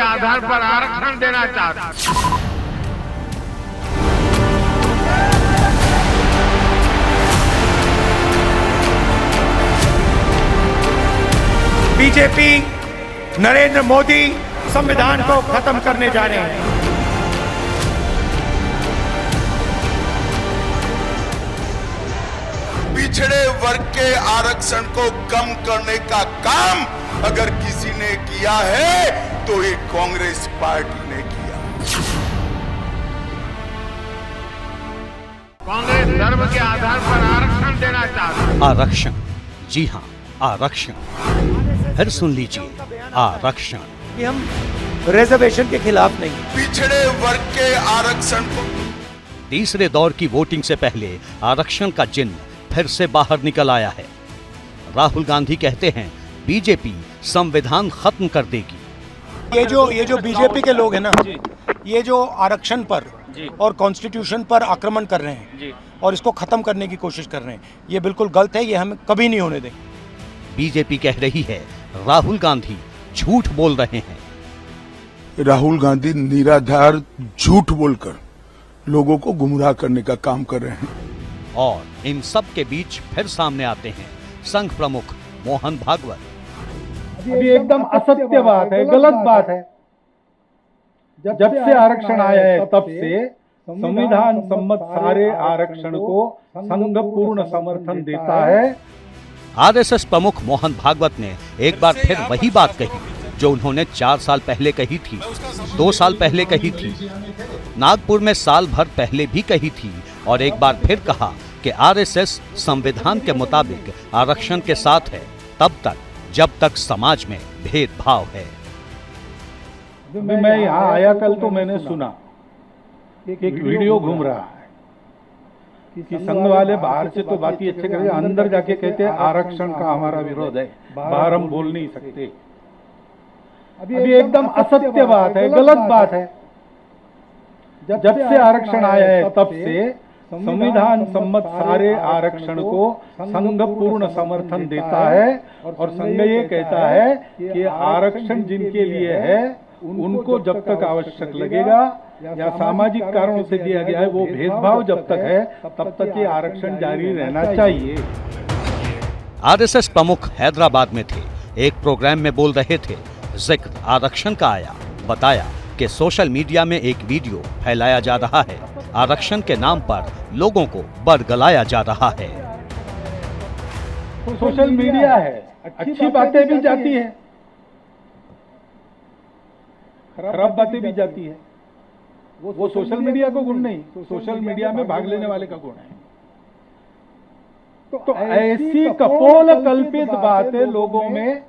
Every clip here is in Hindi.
आधार पर आरक्षण देना चाहता है। बीजेपी नरेंद्र मोदी संविधान को खत्म करने जा रहे हैं। पिछड़े वर्ग के आरक्षण को कम करने का काम अगर किसी ने किया है तो ये कांग्रेस पार्टी ने किया। कांग्रेस धर्म के आधार पर आरक्षण देना चाहता है। आरक्षण, जी हाँ, आरक्षण। फिर सुन लीजिए, आरक्षण। कि हम रिजर्वेशन के खिलाफ नहीं। पिछड़े वर्ग के आरक्षण को तीसरे दौर की वोटिंग से पहले आरक्षण का जिन्न फिर से बाहर निकल आया है। राहुल गांधी कहते हैं बीजेपी संविधान खत्म कर देगी। ये जो बीजेपी के लोग हैं ना, ये जो आरक्षण पर और कॉन्स्टिट्यूशन पर आक्रमण कर रहे हैं और इसको खत्म करने की कोशिश कर रहे हैं, ये बिल्कुल गलत है। ये हम कभी नहीं होने देंगे। बीजेपी कह रही है राहुल गांधी झूठ बोल रहे हैं। राहुल गांधी निराधार झूठ बोलकर लोगों को गुमराह करने का काम कर रहे हैं। और इन सब के बीच फिर सामने आते हैं संघ प्रमुख मोहन भागवत। अभी एकदम असत्य बात है, गलत बात है। जब से आरक्षण आया है तब से संविधान सम्मत सारे आरक्षण को संघ पूर्ण समर्थन देता है। आरएसएस प्रमुख मोहन भागवत ने एक बार फिर वही बात कही जो उन्होंने 4 साल पहले कही थी, 2 साल पहले कही थी, नागपुर में साल भर पहले भी कही थी और एक बार फिर कहा कि आरएसएस संविधान के मुताबिक आरक्षण के साथ है तब तक जब तक समाज में भेदभाव है। मैं यहाँ आया कल तो मैंने सुना एक वीडियो घूम रहा है कि संघ वाले बाहर से तो बात ही अच्छे करते, अंदर जाके कहते हैं आरक्षण का हमारा विरोध है, बाहर हम बोल नहीं सकते। अभी एकदम असत्य बात है, गलत बात है। जब से आरक्षण आया है तब से संविधान सम्मत सारे आरक्षण को संघ पूर्ण समर्थन देता है और संघ ये कहता है कि आरक्षण जिनके लिए है उनको जब तक आवश्यक लगेगा या सामाजिक कारणों से दिया गया है, वो भेदभाव जब तक है तब तक ये आरक्षण जारी रहना चाहिए। आरएसएस प्रमुख हैदराबाद में थे, एक प्रोग्राम में बोल रहे थे। जिक्र आरक्षण का आया, बताया कि सोशल मीडिया में एक वीडियो फैलाया जा रहा है, आरक्षण के नाम पर लोगों को बरगलाया जा रहा है। सोशल मीडिया है, अच्छी बातें भी जाती है, खराब बातें भी जाती है। वो सोशल मीडिया को गुण नहीं, सोशल मीडिया में भाग लेने वाले का गुण है। तो ऐसी कपोल कल्पित बातें लोगों में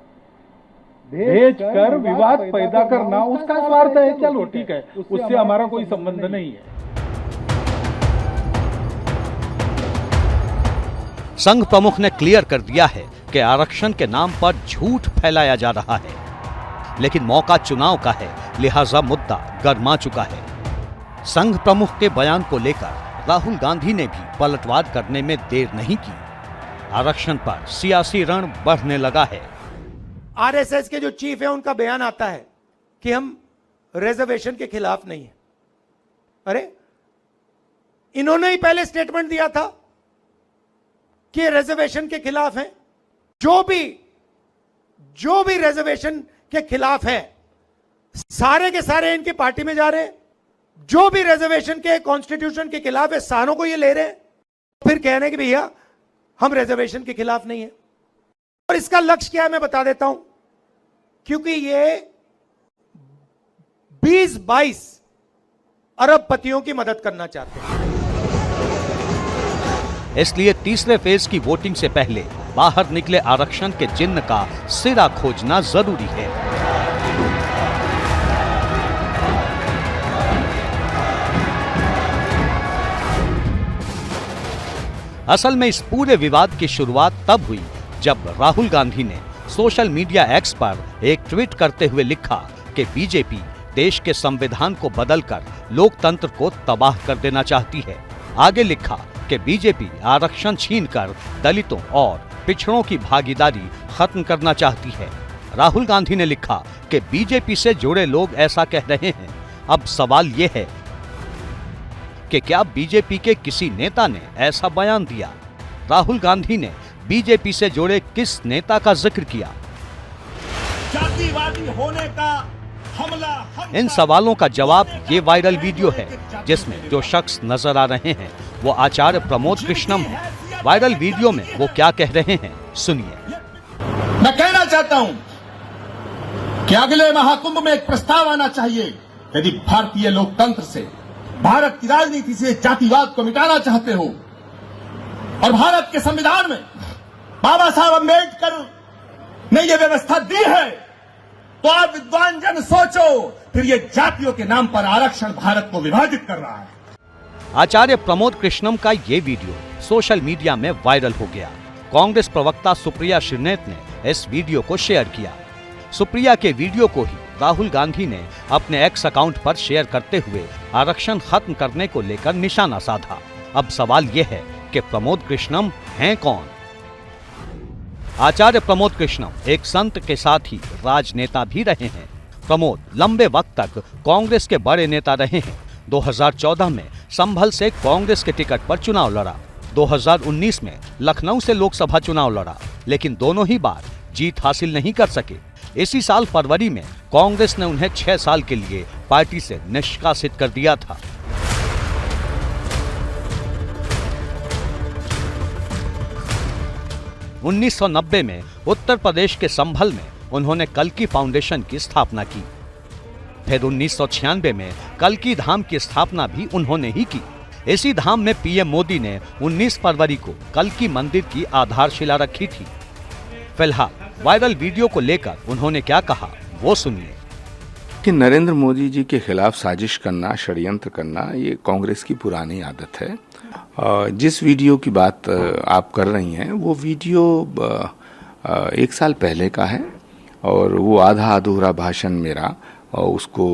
भेज कर विवाद पैदा करना उसका स्वार्थ है। चलो ठीक है, उससे हमारा कोई संबंध नहीं है। संघ प्रमुख ने क्लियर कर दिया है कि आरक्षण के नाम पर झूठ फैलाया जा रहा है, लेकिन मौका चुनाव का है, लिहाजा मुद्दा गर्मा चुका है। संघ प्रमुख के बयान को लेकर राहुल गांधी ने भी पलटवार करने में देर नहीं की। आरक्षण पर सियासी रण बढ़ने लगा है। आरएसएस के जो चीफ है उनका बयान आता है कि हम रिजर्वेशन के खिलाफ नहीं है। अरे इन्होंने ही पहले स्टेटमेंट दिया था कि रिजर्वेशन के खिलाफ है। जो भी रिजर्वेशन के खिलाफ है सारे के सारे इनकी पार्टी में जा रहे हैं। जो भी रिजर्वेशन के कॉन्स्टिट्यूशन के खिलाफ है सारों को ये ले रहे हैं, फिर कह रहे हैं कि भैया हम रिजर्वेशन के खिलाफ नहीं है। और इसका लक्ष्य क्या है मैं बता देता हूं, क्योंकि ये 20-22 अरबपतियों की मदद करना चाहते हैं। इसलिए तीसरे फेज की वोटिंग से पहले बाहर निकले आरक्षण के चिन्ह का सिरा खोजना जरूरी है। असल में इस पूरे विवाद की शुरुआत तब हुई जब राहुल गांधी ने सोशल मीडिया एक्स पर एक ट्वीट करते हुए लिखा कि बीजेपी देश के संविधान को बदलकर लोकतंत्र को तबाह कर देना चाहती है। आगे लिखा कि बीजेपी आरक्षण छीनकर दलितों और पिछड़ों की भागीदारी खत्म करना चाहती है। राहुल गांधी ने लिखा कि बीजेपी से जुड़े लोग ऐसा कह रहे हैं। अब सवाल यह है कि क्या बीजेपी के किसी नेता ने ऐसा बयान दिया? राहुल गांधी ने बीजेपी से जुड़े किस नेता का जिक्र किया? जातिवादी होने का हमला इन सवालों का जवाब ये वायरल वीडियो है, जिसमें जो शख्स नजर आ रहे हैं वो आचार्य प्रमोद कृष्णम है। वायरल वीडियो में वो क्या कह रहे हैं, सुनिए। मैं कहना चाहता हूं कि अगले महाकुंभ में एक प्रस्ताव आना चाहिए। यदि भारतीय लोकतंत्र से, भारत की राजनीति से जातिवाद को मिटाना चाहते हो और भारत के संविधान में बाबा साहब अम्बेडकर ने यह व्यवस्था दी है, तो आप विद्वान जन सोचो, फिर ये जातियों के नाम पर आरक्षण भारत को विभाजित कर रहा है। आचार्य प्रमोद कृष्णम का ये वीडियो सोशल मीडिया में वायरल हो गया। कांग्रेस प्रवक्ता सुप्रिया श्रीनेत ने इस वीडियो को शेयर किया। सुप्रिया के वीडियो को ही राहुल गांधी ने अपने एक्स अकाउंट पर शेयर करते हुए आरक्षण खत्म करने को लेकर निशाना साधा। अब सवाल यह है कि प्रमोद कृष्णम हैं कौन? आचार्य प्रमोद कृष्णम एक संत के साथ ही राजनेता भी रहे हैं। प्रमोद लंबे वक्त तक कांग्रेस के बड़े नेता रहे हैं। 2014 में संभल से कांग्रेस के टिकट पर चुनाव लड़ा। 2019 में लखनऊ से लोकसभा चुनाव लड़ा, लेकिन दोनों ही बार जीत हासिल नहीं कर सके। इसी साल फरवरी में कांग्रेस ने उन्हें 6 साल के लिए पार्टी से निष्कासित कर दिया था। उन्नीस सौ 1990 में उत्तर प्रदेश के संभल में उन्होंने कल्की फाउंडेशन की स्थापना की। फिर 1996 में कल्की धाम की स्थापना भी उन्होंने ही की। इसी धाम में पीएम मोदी ने 19 फरवरी को कल्की मंदिर की आधारशिला रखी थी। फिलहाल वायरल वीडियो को लेकर उन्होंने क्या कहा, वो सुनिए। कि नरेंद्र मोदी जी के खिलाफ साजिश करना, षड्यंत्र करना, ये कांग्रेस की पुरानी आदत है। जिस वीडियो की बात आप कर रही हैं वो वीडियो 1 साल पहले का है और वो आधा अधूरा भाषण मेरा, और उसको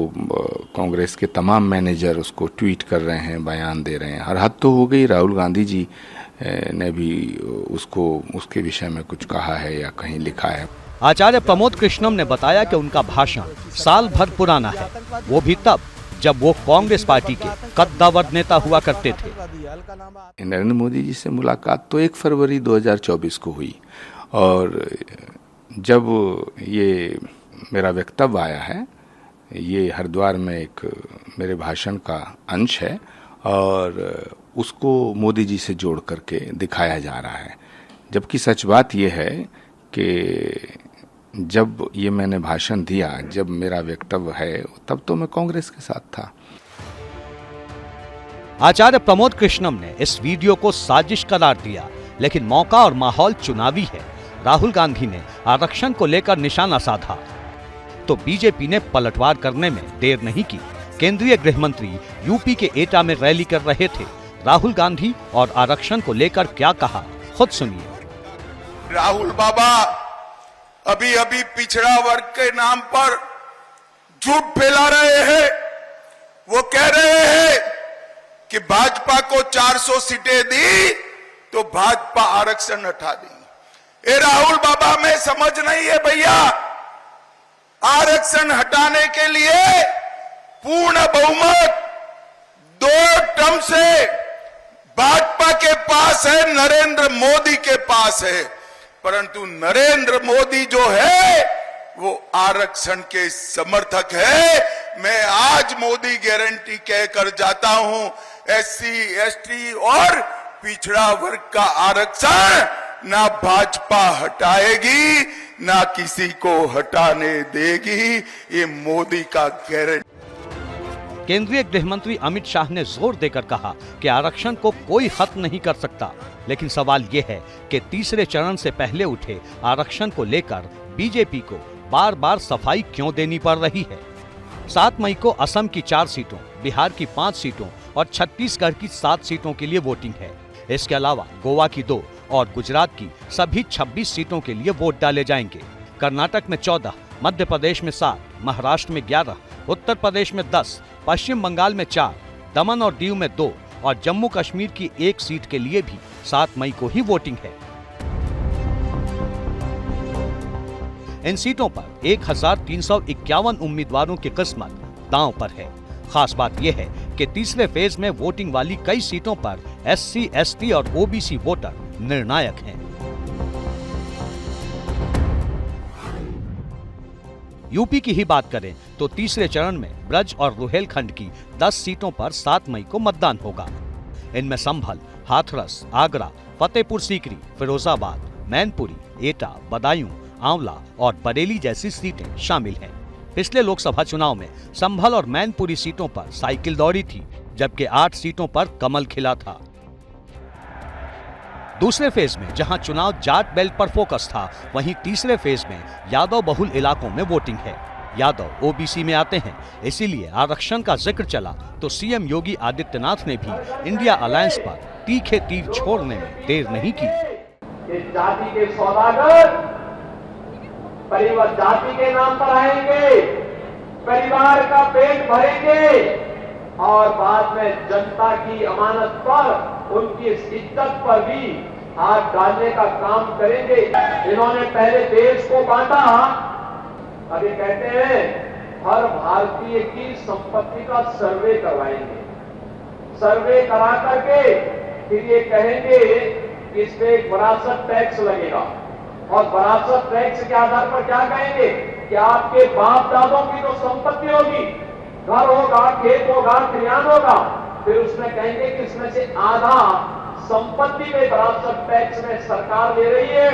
कांग्रेस के तमाम मैनेजर उसको ट्वीट कर रहे हैं, बयान दे रहे हैं। और हद तो हो गई, राहुल गांधी जी ने भी उसके विषय में कुछ कहा है या कहीं लिखा है। आचार्य प्रमोद कृष्णम ने बताया कि उनका भाषण साल भर पुराना है, वो भी तब जब वो कांग्रेस पार्टी के कद्दावर नेता हुआ करते थे। नरेंद्र मोदी जी से मुलाकात तो 1 फरवरी 2024 को हुई, और जब ये मेरा वक्तव्य आया है, ये हरिद्वार में एक मेरे भाषण का अंश है और उसको मोदी जी से जोड़ करके दिखाया जा रहा है। जबकि सच बात यह है कि जब ये मैंने भाषण दिया, जब मेरा वक्तव्य है, तब तो मैं कांग्रेस के साथ था। आचार्य प्रमोद कृष्णम ने इस वीडियो को साजिश करार दिया, लेकिन मौका और माहौल चुनावी है। राहुल गांधी ने आरक्षण को लेकर निशाना साधा तो बीजेपी ने पलटवार करने में देर नहीं की। केंद्रीय गृह मंत्री यूपी के एटा में रैली कर रहे थे। राहुल गांधी और आरक्षण को लेकर क्या कहा, खुद सुनिए। राहुल बाबा अभी अभी पिछड़ा वर्ग के नाम पर झूठ फैला रहे हैं। वो कह रहे हैं कि भाजपा को 400 सीटें दी तो भाजपा आरक्षण हटा देगी। ए राहुल बाबा, में समझ नहीं है भैया। आरक्षण हटाने के लिए पूर्ण बहुमत 2 टर्म से भाजपा के पास है, नरेंद्र मोदी के पास है। परंतु नरेंद्र मोदी जो है वो आरक्षण के समर्थक है। मैं आज मोदी गारंटी कहकर जाता हूं, SC, ST और पिछड़ा वर्ग का आरक्षण ना भाजपा हटाएगी, ना किसी को हटाने देगी। ये मोदी का गारंटी। केंद्रीय गृह मंत्री अमित शाह ने जोर देकर कहा कि आरक्षण को कोई खत्म नहीं कर सकता, लेकिन सवाल यह है कि तीसरे चरण से पहले उठे आरक्षण को लेकर बीजेपी को बार बार सफाई क्यों देनी पड़ रही है। 7 मई को असम की 4 सीटों, बिहार की 5 सीटों और छत्तीसगढ़ की 7 सीटों के लिए वोटिंग है। इसके अलावा गोवा की 2 और गुजरात की सभी 26 सीटों के लिए वोट डाले जाएंगे। कर्नाटक में 14, मध्य प्रदेश में 7, महाराष्ट्र में 11, उत्तर प्रदेश में 10, पश्चिम बंगाल में 4, दमन और दीव में 2 और जम्मू कश्मीर की 1 सीट के लिए भी 7 मई को ही वोटिंग है। इन सीटों पर 1351 उम्मीदवारों की किस्मत दांव पर है। खास बात यह है कि तीसरे फेज में वोटिंग वाली कई सीटों पर SC, ST और OBC वोटर निर्णायक हैं। यूपी की ही बात करें तो तीसरे चरण में ब्रज और रुहेलखंड की 10 सीटों पर 7 मई को मतदान होगा। इनमें संभल, हाथरस, आगरा, फतेहपुर सीकरी, फिरोजाबाद, मैनपुरी, एटा, बदायूं, आंवला और बरेली जैसी सीटें शामिल हैं। पिछले लोकसभा चुनाव में संभल और मैनपुरी सीटों पर साइकिल दौड़ी थी, जबकि 8 सीटों पर कमल खिला था। दूसरे फेज में जहां चुनाव जाट बेल्ट पर फोकस था, वहीं तीसरे फेज में यादव बहुल इलाकों में वोटिंग है। यादव OBC में आते हैं, इसीलिए आरक्षण का जिक्र चला तो सीएम योगी आदित्यनाथ ने भी इंडिया अलायंस पर तीखे तीर छोड़ने में देर नहीं की। इस जाति के सौदागर परिवार जाति के नाम पर आएंगे, परिवार का पेट भरेंगे और बाद में जनता की अमानत पर, उनकी इज्जत पर भी हाथ डालने का काम करेंगे। इन्होंने पहले देश को बांटा, अब ये कहते हैं हर भारतीय की संपत्ति का सर्वे करवाएंगे। सर्वे करा करके फिर ये कहेंगे कि इस पे एक विरासत टैक्स लगेगा, और विरासत टैक्स के आधार पर क्या कहेंगे कि आपके बाप दादों की जो संपत्ति होगी, घर होगा, खेत होगा, खलिहान होगा, फिर उसमें कहेंगे कि इसमें से आधा संपत्ति पे विरासत टैक्स में सरकार ले रही है,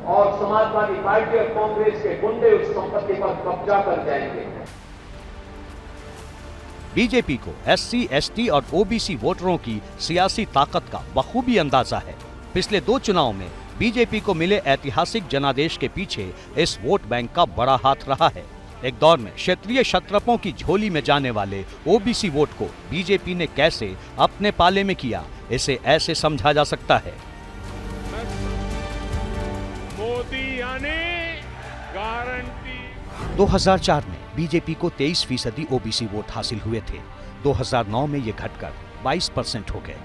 और समाजवादी पार्टी और कांग्रेस के गुंडे उस संपत्ति पर कब्जा कर जाएंगे। बीजेपी को SC, ST और OBC वोटरों की सियासी ताकत का बखूबी अंदाजा है। पिछले 2 चुनाव में बीजेपी को मिले ऐतिहासिक जनादेश के पीछे इस वोट बैंक का बड़ा हाथ रहा है। एक दौर में क्षेत्रीय क्षत्रपों की झोली में जाने वाले OBC वोट को बीजेपी ने कैसे अपने पाले में किया, इसे ऐसे समझा जा सकता है। मोदी यानी गारंटी। 2004 में बीजेपी को 23% OBC वोट हासिल हुए थे। 2009 में ये घटकर 22% हो गए,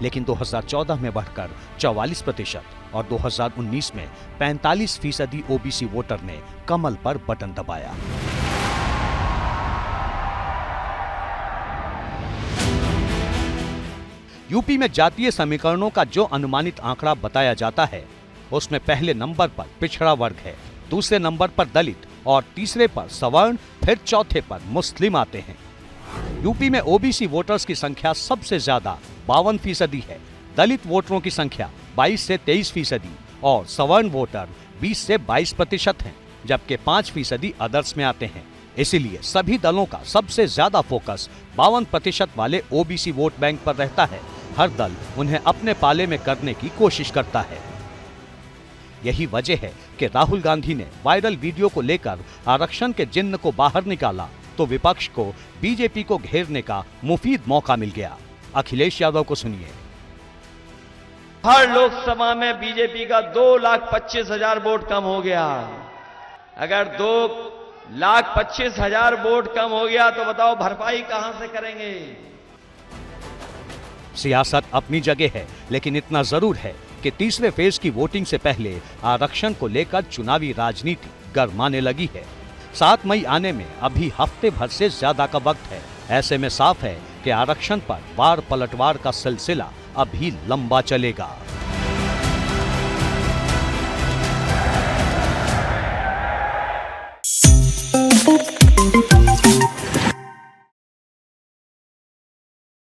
लेकिन 2014 में बढ़कर 44% और 2019 में 45% OBC वोटर ने कमल पर बटन दबाया। यूपी में जातीय समीकरणों का जो अनुमानित आंकड़ा बताया जाता है, उसमें पहले नंबर पर पिछड़ा वर्ग है, दूसरे नंबर पर दलित और तीसरे पर सवर्ण, फिर चौथे पर मुस्लिम आते हैं। यूपी में OBC वोटर्स की संख्या सबसे ज्यादा 52% है, दलित वोटरों की संख्या 22 से 23% और सवर्ण वोटर 20 से 22% हैं, जबकि 5% अदर्स में आते हैं। इसीलिए सभी दलों का सबसे ज्यादा फोकस 52% वाले OBC वोट बैंक पर रहता है। हर दल उन्हें अपने पाले में करने की कोशिश करता है। यही वजह है कि राहुल गांधी ने वायरल वीडियो को लेकर आरक्षण के जिन्न को बाहर निकाला तो विपक्ष को बीजेपी को घेरने का मुफीद मौका मिल गया। अखिलेश यादव को सुनिए। हर लोकसभा में बीजेपी का 2,25,000 वोट कम हो गया। अगर 2,25,000 वोट कम हो गया तो बताओ भरपाई कहां से करेंगे? सियासत अपनी जगह है, लेकिन इतना जरूर है कि तीसरे फेज की वोटिंग से पहले आरक्षण को लेकर चुनावी राजनीति गरमाने लगी है। 7 मई आने में अभी हफ्ते भर से ज्यादा का वक्त है। ऐसे में साफ है कि आरक्षण पर वार पलटवार का सिलसिला अभी लंबा चलेगा।